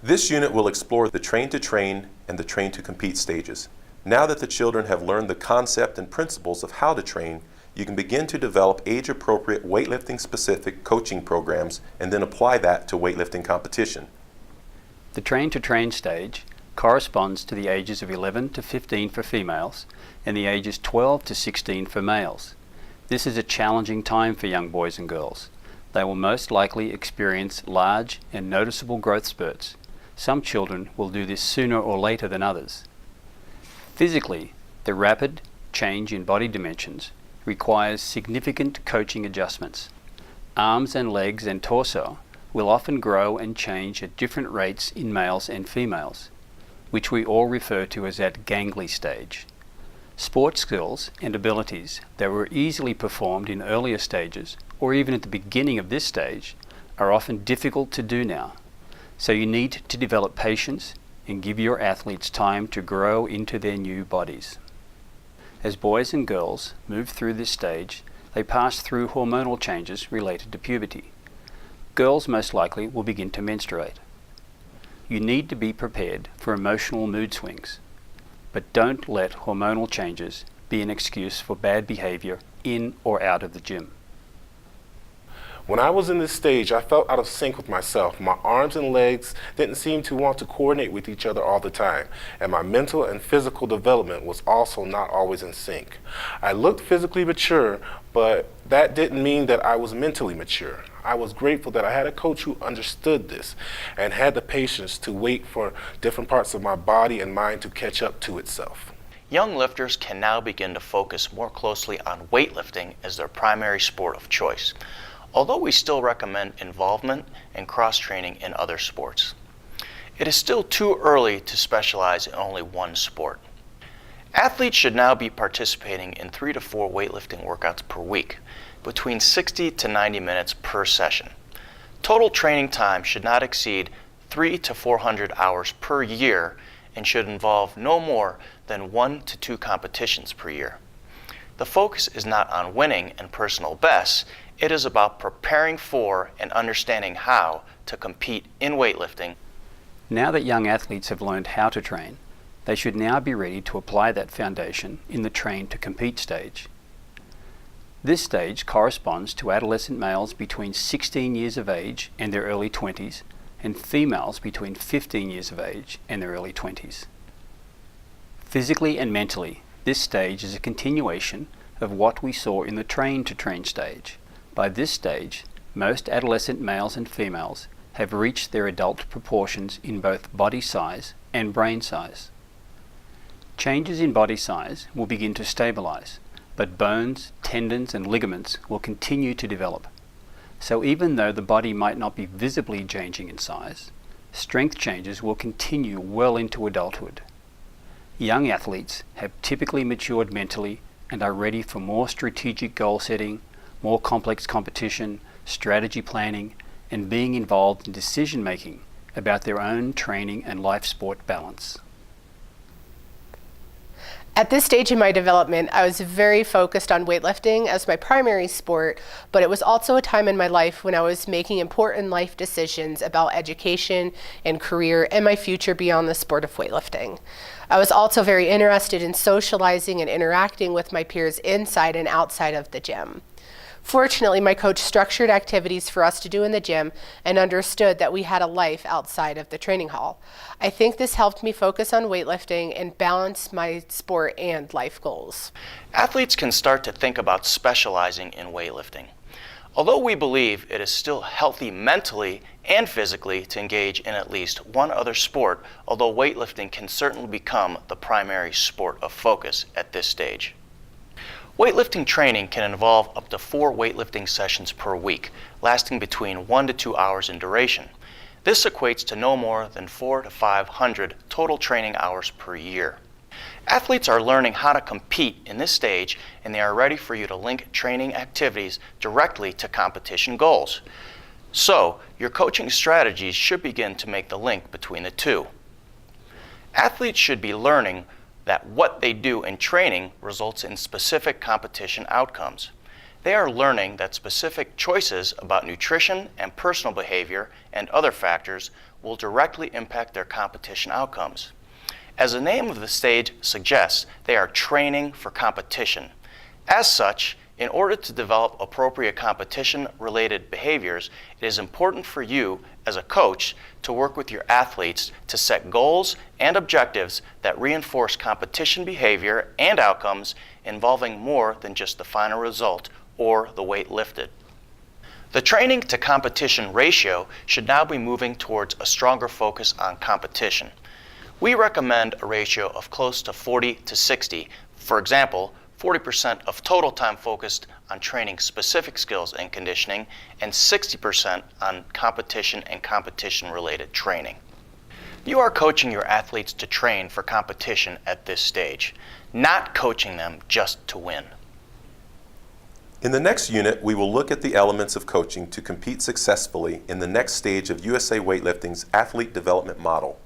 This unit will explore the train-to-train and the train-to-compete stages. Now that the children have learned the concept and principles of how to train, you can begin to develop age-appropriate weightlifting-specific coaching programs and then apply that to weightlifting competition. The train-to-train stage corresponds to the ages of 11 to 15 for females and the ages 12 to 16 for males. This is a challenging time for young boys and girls. They will most likely experience large and noticeable growth spurts. Some children will do this sooner or later than others. Physically, the rapid change in body dimensions requires significant coaching adjustments. Arms and legs and torso will often grow and change at different rates in males and females, which we all refer to as that gangly stage. Sports skills and abilities that were easily performed in earlier stages, or even at the beginning of this stage, are often difficult to do now. So you need to develop patience and give your athletes time to grow into their new bodies. As boys and girls move through this stage, they pass through hormonal changes related to puberty. Girls most likely will begin to menstruate. You need to be prepared for emotional mood swings, but don't let hormonal changes be an excuse for bad behavior in or out of the gym. When I was in this stage, I felt out of sync with myself. My arms and legs didn't seem to want to coordinate with each other all the time, and my mental and physical development was also not always in sync. I looked physically mature, but that didn't mean that I was mentally mature. I was grateful that I had a coach who understood this and had the patience to wait for different parts of my body and mind to catch up to itself. Young lifters can now begin to focus more closely on weightlifting as their primary sport of choice, although we still recommend involvement and cross-training in other sports. It is still too early to specialize in only one sport. Athletes should now be participating in 3 to 4 weightlifting workouts per week, between 60 to 90 minutes per session. Total training time should not exceed 300 to 400 hours per year and should involve no more than 1 to 2 competitions per year. The focus is not on winning and personal bests. It is about preparing for and understanding how to compete in weightlifting. Now that young athletes have learned how to train, they should now be ready to apply that foundation in the train to compete stage. This stage corresponds to adolescent males between 16 years of age and their early 20s, and females between 15 years of age and their early 20s. Physically and mentally, this stage is a continuation of what we saw in the train to train stage. By this stage, most adolescent males and females have reached their adult proportions in both body size and brain size. Changes in body size will begin to stabilize, but bones, tendons, and ligaments will continue to develop. So even though the body might not be visibly changing in size, strength changes will continue well into adulthood. Young athletes have typically matured mentally and are ready for more strategic goal setting, more complex competition, strategy planning, and being involved in decision making about their own training and life sport balance. At this stage in my development, I was very focused on weightlifting as my primary sport, but it was also a time in my life when I was making important life decisions about education and career and my future beyond the sport of weightlifting. I was also very interested in socializing and interacting with my peers inside and outside of the gym. Fortunately, my coach structured activities for us to do in the gym and understood that we had a life outside of the training hall. I think this helped me focus on weightlifting and balance my sport and life goals. Athletes can start to think about specializing in weightlifting. Although we believe it is still healthy mentally and physically to engage in at least one other sport, although weightlifting can certainly become the primary sport of focus at this stage. Weightlifting training can involve up to 4 weightlifting sessions per week, lasting between 1 to 2 hours in duration. This equates to no more than 400 to 500 total training hours per year. Athletes are learning how to compete in this stage, and they are ready for you to link training activities directly to competition goals. So, your coaching strategies should begin to make the link between the two. Athletes should be learning that what they do in training results in specific competition outcomes. They are learning that specific choices about nutrition and personal behavior and other factors will directly impact their competition outcomes. As the name of the stage suggests, they are training for competition. As such, in order to develop appropriate competition-related behaviors, it is important for you as a coach to work with your athletes to set goals and objectives that reinforce competition behavior and outcomes involving more than just the final result or the weight lifted. The training to competition ratio should now be moving towards a stronger focus on competition. We recommend a ratio of close to 40 to 60. For example, 40% of total time focused on training specific skills and conditioning, and 60% on competition and competition-related training. You are coaching your athletes to train for competition at this stage, not coaching them just to win. In the next unit, we will look at the elements of coaching to compete successfully in the next stage of USA Weightlifting's athlete development model.